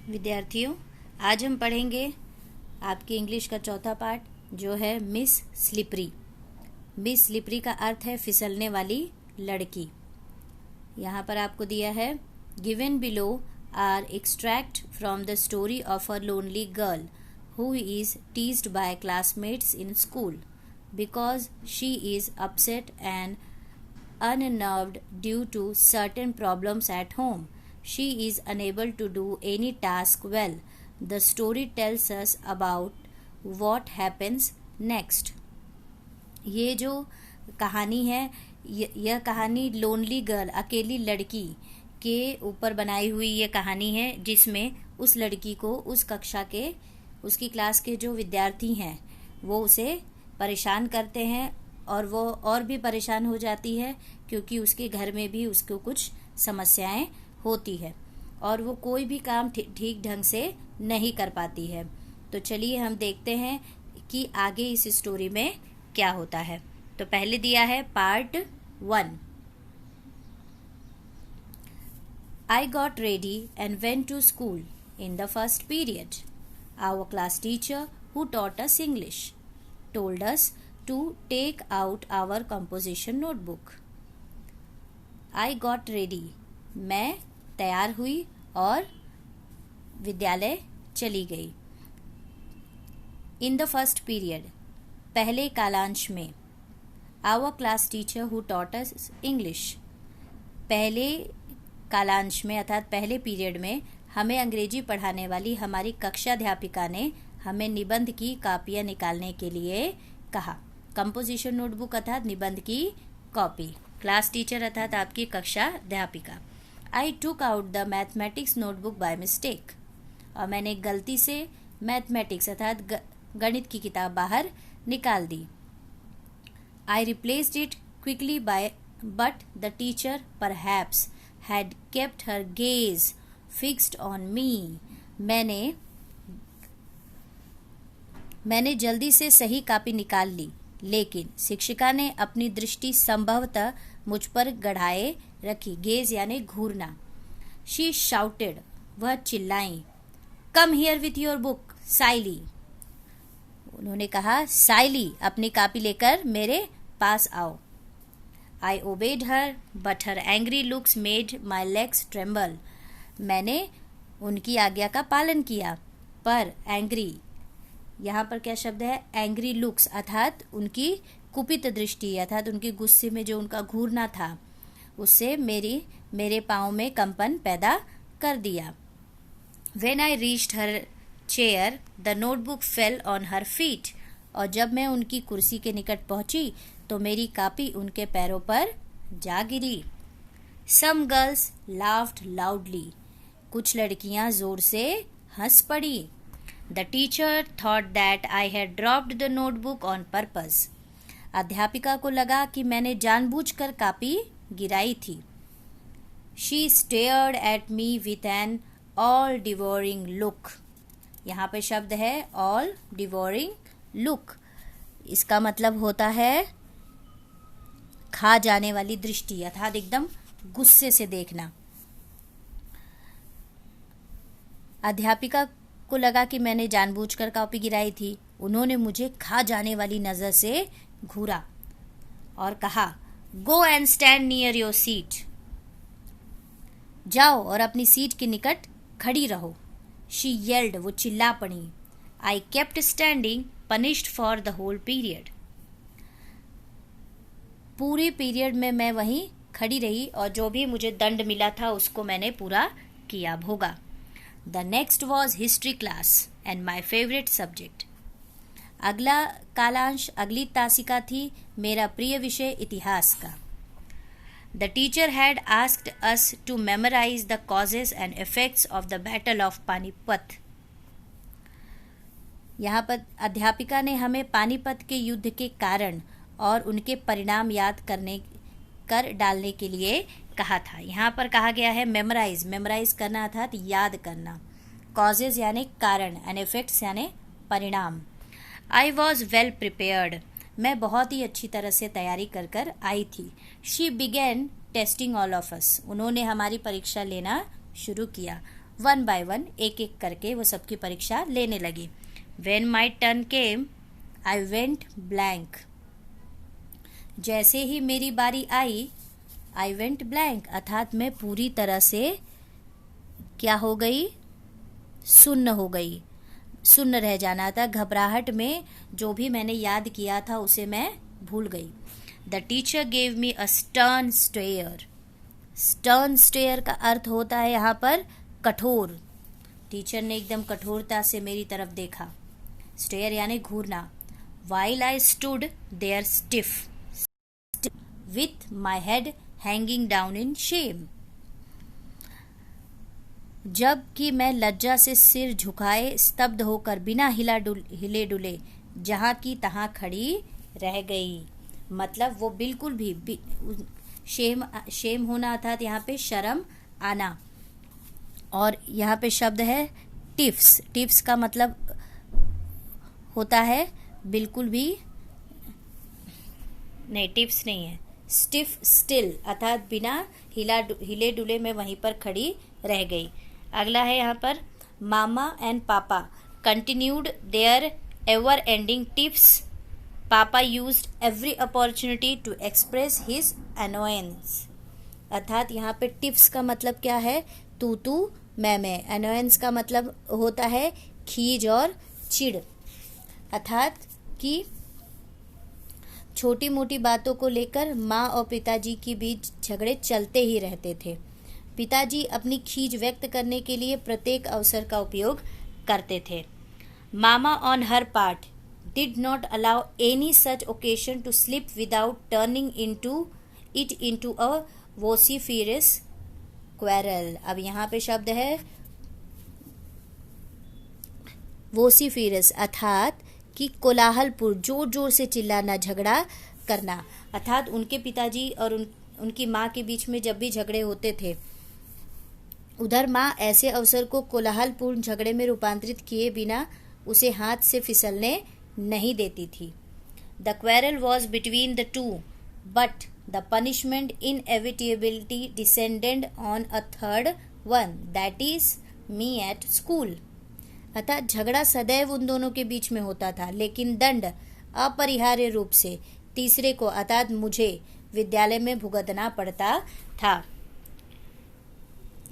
विद्यार्थियों, आज हम पढ़ेंगे आपकी इंग्लिश का चौथा पार्ट जो है मिस स्लिपरी। मिस स्लिपरी का अर्थ है फिसलने वाली लड़की। यहाँ पर आपको दिया है given below are extract from the story of a lonely girl who is teased by classmates in school because she is upset and unnerved due to certain problems at home. She is unable to do any task well. The story tells us about what happens next. ये जो कहानी है यह कहानी lonely girl अकेली लड़की के ऊपर बनाई हुई ये कहानी है, जिसमें उस लड़की को उस कक्षा के उसकी क्लास के जो विद्यार्थी हैं वो उसे परेशान करते हैं और वो और भी परेशान हो जाती है क्योंकि उसके घर में भी उसको कुछ समस्याएं होती है और वो कोई भी काम ठीक ढंग से नहीं कर पाती है। तो चलिए हम देखते हैं कि आगे इस स्टोरी में क्या होता है। तो पहले दिया है part 1। I got ready and went to school in the first period. Our class teacher, who taught us English, told us to take out our composition notebook. I got ready. मैं तैयार हुई और विद्यालय चली गई। In the first period, पहले कालांश में। Our class teacher who taught us English, पहले कालांश में अर्थात पहले पीरियड में हमें अंग्रेजी पढ़ाने वाली हमारी कक्षाध्यापिका ने हमें निबंध की कापियाँ निकालने के लिए कहा। कंपोजिशन नोटबुक अर्थात निबंध की कॉपी। क्लास टीचर अर्थात आपकी कक्षाध्यापिका। I took out the mathematics notebook by mistake, और मैंने गलती से मैथमेटिक्स अर्थात गणित की किताब बाहर निकाल दी। I replaced it quickly but the teacher perhaps had kept her gaze fixed on me. मैंने जल्दी से सही कॉपी निकाल ली, लेकिन शिक्षिका ने अपनी दृष्टि संभवतः मुझ पर गड़ाए रखी। गेज यानी घूरना। शी शाउटेड, वह चिल्लाई। Come here with your book Saili, उन्होंने कहा साइली अपनी कॉपी लेकर मेरे पास आओ। I obeyed her but her angry looks made my legs tremble, मैंने उनकी आज्ञा का पालन किया, पर एंग्री, यहाँ पर क्या शब्द है, एंग्री लुक्स अर्थात उनकी कुपित दृष्टि अर्थात उनके गुस्से में जो उनका घूरना था उससे मेरे पाँव में कंपन पैदा कर दिया। When I reached her chair, the notebook fell on her feet, और जब मैं उनकी कुर्सी के निकट पहुंची तो मेरी कॉपी उनके पैरों पर जा गिरी। Some girls laughed loudly, कुछ लड़कियां जोर से हंस पड़ी। The teacher thought that I had dropped the notebook on purpose, अध्यापिका को लगा कि मैंने जानबूझकर कॉपी गिराई थी। She stared at me with an all devouring look, यहाँ पे शब्द है all devouring look, इसका मतलब होता है खा जाने वाली दृष्टि अर्थात एकदम गुस्से से देखना। अध्यापिका को लगा कि मैंने जानबूझकर कॉपी गिराई थी। उन्होंने मुझे खा जाने वाली नज़र से घूरा और कहा go and stand near your seat, जाओ और अपनी सीट के निकट खड़ी रहो। शी येल्ड, वो चिल्ला पड़ी। I kept standing punished for the whole period, पूरे पीरियड में मैं वहीं खड़ी रही और जो भी मुझे दंड मिला था उसको मैंने पूरा किया, भोगा। The next was history class and my favourite subject, अगला कालांश अगली तासिका थी मेरा प्रिय विषय इतिहास का। The teacher had asked us to memorise the causes and effects of the battle of Panipat, यहाँ पर अध्यापिका ने हमें पानीपत के युद्ध के कारण और उनके परिणाम याद कर डालने के लिए कहा था। यहाँ पर कहा गया है मेमोराइज करना अर्थात याद करना। कॉजेज यानी कारण एंड इफेक्ट्स यानी परिणाम। आई वॉज वेल प्रिपेयर्ड, मैं बहुत ही अच्छी तरह से तैयारी कर आई थी। She began testing all of us, उन्होंने हमारी परीक्षा लेना शुरू किया। वन बाय वन, एक एक करके वो सबकी परीक्षा लेने लगी। When my turn came, I went blank. जैसे ही मेरी बारी आई, I went blank, अर्थात मैं पूरी तरह से क्या हो गई, सुन्न हो गई, सुन्न रह जाना था। घबराहट में जो भी मैंने याद किया था उसे मैं भूल गई। The teacher gave me a stern stare. Stern stare का अर्थ होता है यहाँ पर कठोर। टीचर ने एकदम कठोरता से मेरी तरफ देखा। स्टेयर यानी घूरना। While I stood there stiff with my head hanging down in shame. जबकि मैं लज्जा से सिर झुकाए स्तब्ध होकर बिना हिले डुले जहाँ की तहाँ खड़ी रह गई। मतलब वो बिल्कुल भी शेम होना अर्थात यहाँ पे शर्म आना। और यहाँ पे शब्द है टिफ्स। टिफ्स का मतलब होता है बिल्कुल भी नहीं, टिप्स नहीं है, स्टिफ स्टिल अर्थात बिना हिले डुले में वहीं पर खड़ी रह गई। अगला है यहाँ पर mama and papa continued their ever ending tips. Papa used every opportunity to express his annoyance. अर्थात यहाँ पे टिप्स का मतलब क्या है, तू तू मैं। अनोयंस का मतलब होता है खीज और चिढ़, अर्थात कि छोटी मोटी बातों को लेकर माँ और पिताजी के बीच झगड़े चलते ही रहते थे। पिताजी अपनी खीज व्यक्त करने के लिए प्रत्येक अवसर का उपयोग करते थे। Mama on her part did not allow any such occasion to slip without turning into a vociferous quarrel. अब यहाँ पे शब्द है वोसिफियरस अर्थात कि कोलाहलपूर्ण, जोर जोर से चिल्लाना, झगड़ा करना। अर्थात उनके पिताजी और उनकी माँ के बीच में जब भी झगड़े होते थे, उधर माँ ऐसे अवसर को कोलाहलपूर्ण झगड़े में रूपांतरित किए बिना उसे हाथ से फिसलने नहीं देती थी। The quarrel was between the two but the punishment inevitability descended on a third one, that is me at school. अर्थात झगड़ा सदैव उन दोनों के बीच में होता था, लेकिन दंड अपरिहार्य रूप से तीसरे को अर्थात मुझे विद्यालय में भुगतना पड़ता था।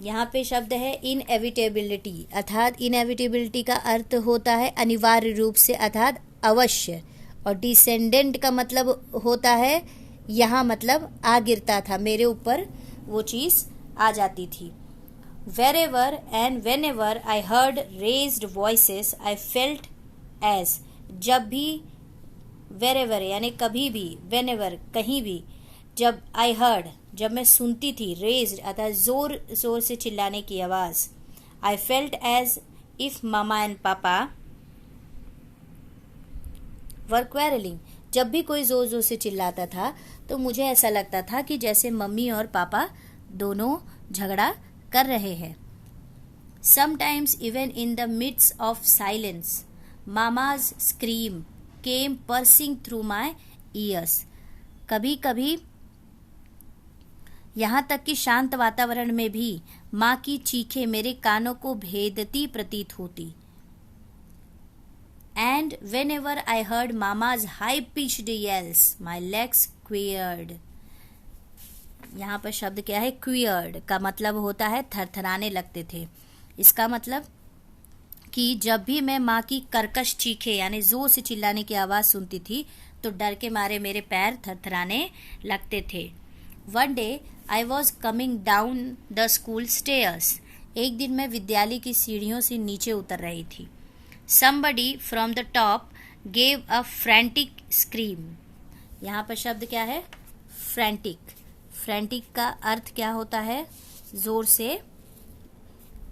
यहाँ पे शब्द है इनएविटेबिलिटी अर्थात इनएविटेबिलिटी का अर्थ होता है अनिवार्य रूप से अर्थात अवश्य, और डिसेंडेंट का मतलब होता है यहाँ मतलब आ गिरता था, मेरे ऊपर वो चीज़ आ जाती थी। Wherever and whenever I heard raised voices, I felt as, जब भी, wherever यानी कभी भी, whenever कहीं भी, जब I heard जब मैं सुनती थी, raised अर्थात जोर जोर से चिल्लाने की आवाज़, I felt as if mama and papa were quarreling। जब भी कोई जोर जोर से चिल्लाता था तो मुझे ऐसा लगता था कि जैसे मम्मी और पापा दोनों झगड़ा कर रहे हैं। Sometimes even in the midst of silence, Mama's scream came piercing through my ears। कभी कभी यहाँ तक कि शांत वातावरण में भी माँ की चीखें मेरे कानों को भेदती प्रतीत होती। And whenever I heard Mama's high-pitched yells, my legs quivered। यहाँ पर शब्द क्या है, क्वियर्ड का मतलब होता है थरथराने लगते थे। इसका मतलब कि जब भी मैं माँ की कर्कश चीखें यानी जोर से चिल्लाने की आवाज़ सुनती थी तो डर के मारे मेरे पैर थरथराने लगते थे। One day I was coming down the school stairs. एक दिन मैं विद्यालय की सीढ़ियों से नीचे उतर रही थी। Somebody from the top gave a frantic scream। यहाँ पर शब्द क्या है, फ्रैंटिक। फ्रैंटिक का अर्थ क्या होता है, जोर से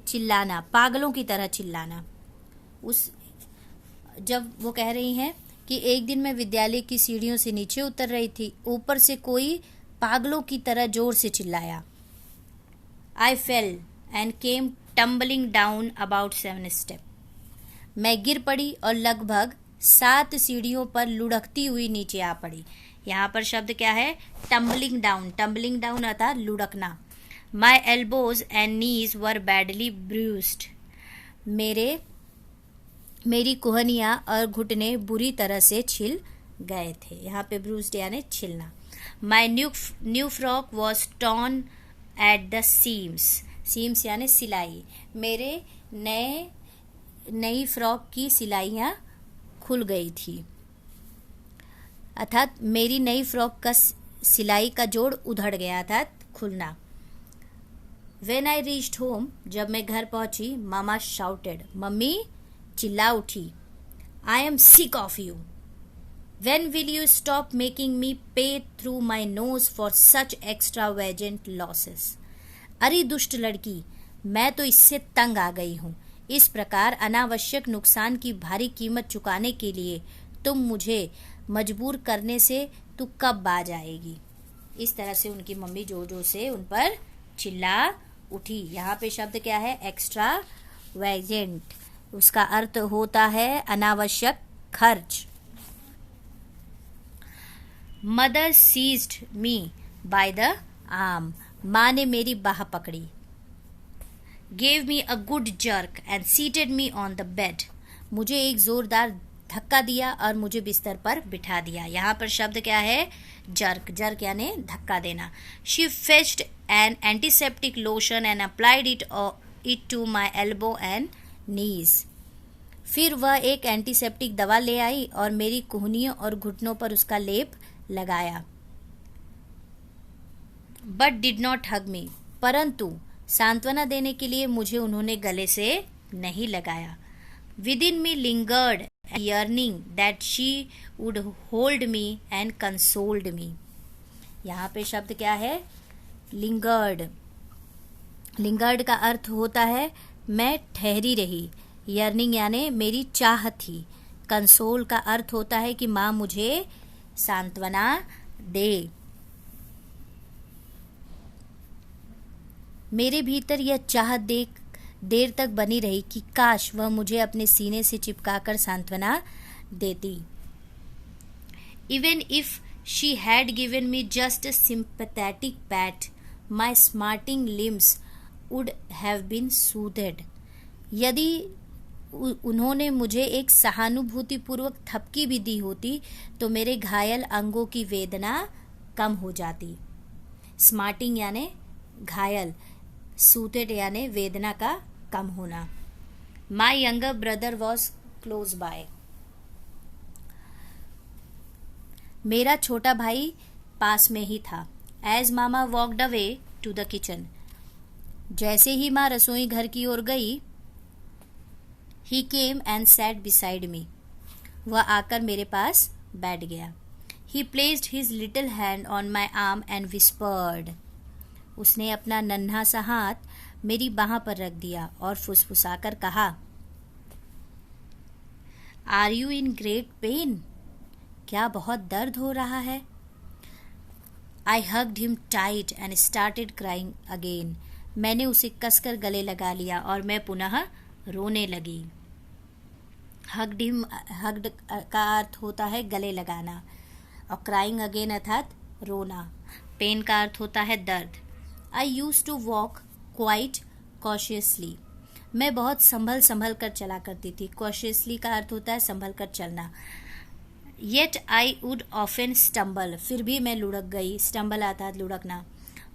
चिल्लाना, पागलों की तरह चिल्लाना। जब वो कह रही हैं कि एक दिन मैं विद्यालय की सीढ़ियों से नीचे उतर रही थी, ऊपर से कोई पागलों की तरह जोर से चिल्लाया। I fell and came tumbling down about 7 steps। मैं गिर पड़ी और लगभग 7 सीढ़ियों पर लुढ़कती हुई नीचे आ पड़ी। यहाँ पर शब्द क्या है, टम्बलिंग डाउन। टम्बलिंग डाउन अर्थात लुढ़कना। My elbows and knees were badly bruised. मेरी कोहनियाँ और घुटने बुरी तरह से छिल गए थे। यहाँ पे ब्रूस्ड यानी छिलना। My new frock was torn at the seams. Seams यानी सिलाई। मेरे नई फ्रॉक की सिलाइयाँ खुल गई थी, अर्थात मेरी नई फ्रॉक का सिलाई का जोड़ उधड़ गया, अर्थात खुलना। When I reached home, जब मैं घर पहुंची, मामा shouted, मम्मी चिल्ला उठी, I am sick of you. When will you stop making me pay through my nose for such extravagant losses? अरे दुष्ट लड़की, मैं तो इससे तंग आ गई हूँ। इस प्रकार अनावश्यक नुकसान की भारी कीमत चुकाने के लिए तुम मुझे मजबूर करने से तू कब बाज आएगी। इस तरह से उनकी मम्मी जोर जोर से उन पर चिल्ला उठी। यहाँ पे शब्द क्या है? Extravagant. उसका अर्थ होता है अनावश्यक खर्च। Mother seized me by the arm. माँ ने मेरी बाह पकड़ी। Gave me a good jerk and seated me on the bed. मुझे एक जोरदार धक्का दिया और मुझे बिस्तर पर बिठा दिया। यहाँ पर शब्द क्या है? जर्क। जर्क यानी धक्का देना। She fetched an antiseptic lotion and applied it to my elbow and knees. फिर वह एक एंटीसेप्टिक दवा ले आई और मेरी कोहनियों और घुटनों पर उसका लेप लगाया। बट डिड नॉट हग मी। परंतु सांत्वना देने के लिए मुझे उन्होंने गले से नहीं लगाया। With in me lingered yearning that she would hold me and consoled me। यहाँ पे शब्द क्या है? लिंगर्ड। लिंगर्ड का अर्थ होता है मैं ठहरी रही। yearning यानी मेरी चाह थी। कंसोल का अर्थ होता है कि माँ मुझे सांत्वना दे। मेरे भीतर यह चाह देर तक बनी रही कि काश वह मुझे अपने सीने से चिपकाकर सांत्वना देती। Even if she had given me just a sympathetic pat, my smarting limbs would have been soothed। यदि उन्होंने मुझे एक सहानुभूतिपूर्वक थपकी भी दी होती तो मेरे घायल अंगों की वेदना कम हो जाती। स्मार्टिंग यानी घायल, सूटेड यानी वेदना का कम होना। My younger brother was close by. मेरा छोटा भाई पास में ही था। As mama walked away to the kitchen. जैसे ही माँ रसोई घर की ओर गई, he came and sat beside me. वह आकर मेरे पास बैठ गया। He placed his little hand on my arm and whispered. उसने अपना नन्हा सा हाथ मेरी बाह पर रख दिया और फुसफुसाकर कहा, are you in great pain? क्या बहुत दर्द हो रहा है? I hugged him tight and started crying again. मैंने उसे कसकर गले लगा लिया और मैं पुनः रोने लगी। हग्ड का अर्थ होता है गले लगाना और क्राइंग अगेन अर्थात रोना। पेन का अर्थ होता है दर्द। I use to walk quite cautiously. मैं बहुत संभल कर चला करती थी। कॉशियसली का अर्थ होता है संभल कर चलना। Yet I would often stumble. फिर भी मैं लुढ़क गई। स्टम्बल आता है लुढ़कना।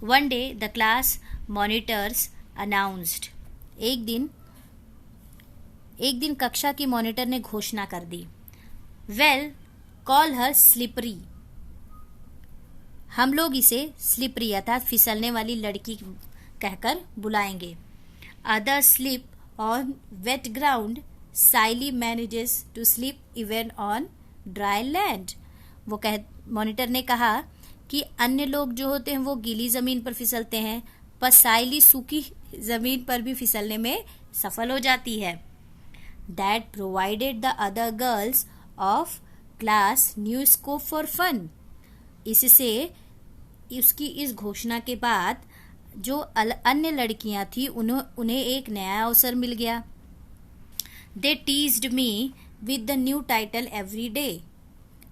One day the class monitors announced. एक दिन कक्षा की मॉनिटर ने घोषणा कर दी, वेल कॉल हर स्लिपरी। हम लोग इसे स्लिपरी अर्थात फिसलने वाली लड़की कहकर बुलाएंगे। Other slip on wet ground, Saili manages to slip even on dry land. Monitor ने कहा कि अन्य लोग जो होते हैं वो गीली जमीन पर फिसलते हैं, पर साइली सूखी जमीन पर भी फिसलने में सफल हो जाती है। That provided the other girls of class new scope for fun. इससे उसकी इस घोषणा के बाद जो अन्य लड़कियां थी उन्हें एक नया अवसर मिल गया। They teased me with the new title every day.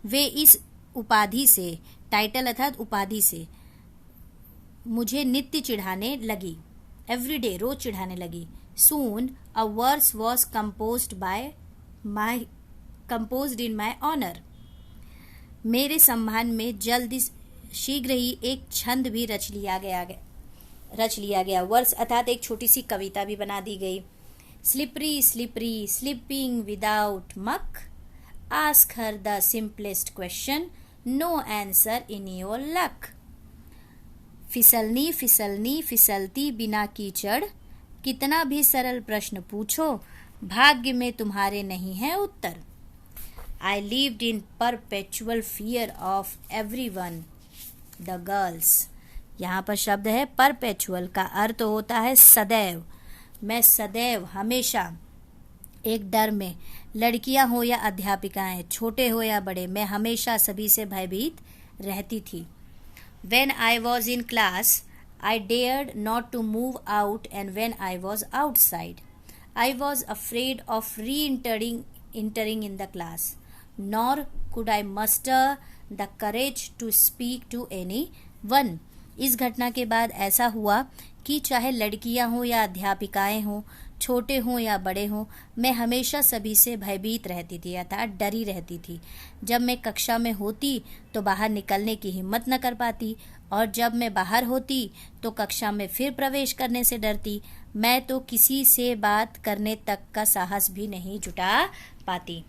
वे इस उपाधि से, टाइटल अर्थात उपाधि से, मुझे नित्य चिढ़ाने लगी, एवरी डे रोज चिढ़ाने लगी। Soon a verse was composed in my honor। मेरे सम्मान में शीघ्र ही एक छंद भी रच लिया गया। वर्स अर्थात एक छोटी सी कविता भी बना दी गई। Slippery slippery slipping without muck, ask her the simplest question, no answer in your luck. फिसलनी फिसलनी फिसलती बिना कीचड़, कितना भी सरल प्रश्न पूछो, भाग्य में तुम्हारे नहीं है उत्तर। I lived in perpetual fear of everyone, the girls। यहाँ पर शब्द है perpetual का अर्थ होता है सदैव। मैं सदैव हमेशा एक डर में, लड़कियां हो या अध्यापिकाएं, छोटे हो या बड़े, मैं हमेशा सभी से भयभीत रहती थी। When I was in class, I dared not to move out, and when I was outside, I was afraid of entering in the class, nor could I muster the courage to speak to anyone। इस घटना के बाद ऐसा हुआ कि चाहे लड़कियां हों या अध्यापिकाएं हों, छोटे हों या बड़े हों, मैं हमेशा सभी से भयभीत रहती थी, अर्थात डरी रहती थी। जब मैं कक्षा में होती तो बाहर निकलने की हिम्मत न कर पाती, और जब मैं बाहर होती तो कक्षा में फिर प्रवेश करने से डरती। मैं तो किसी से बात करने तक का साहस भी नहीं जुटा पाती।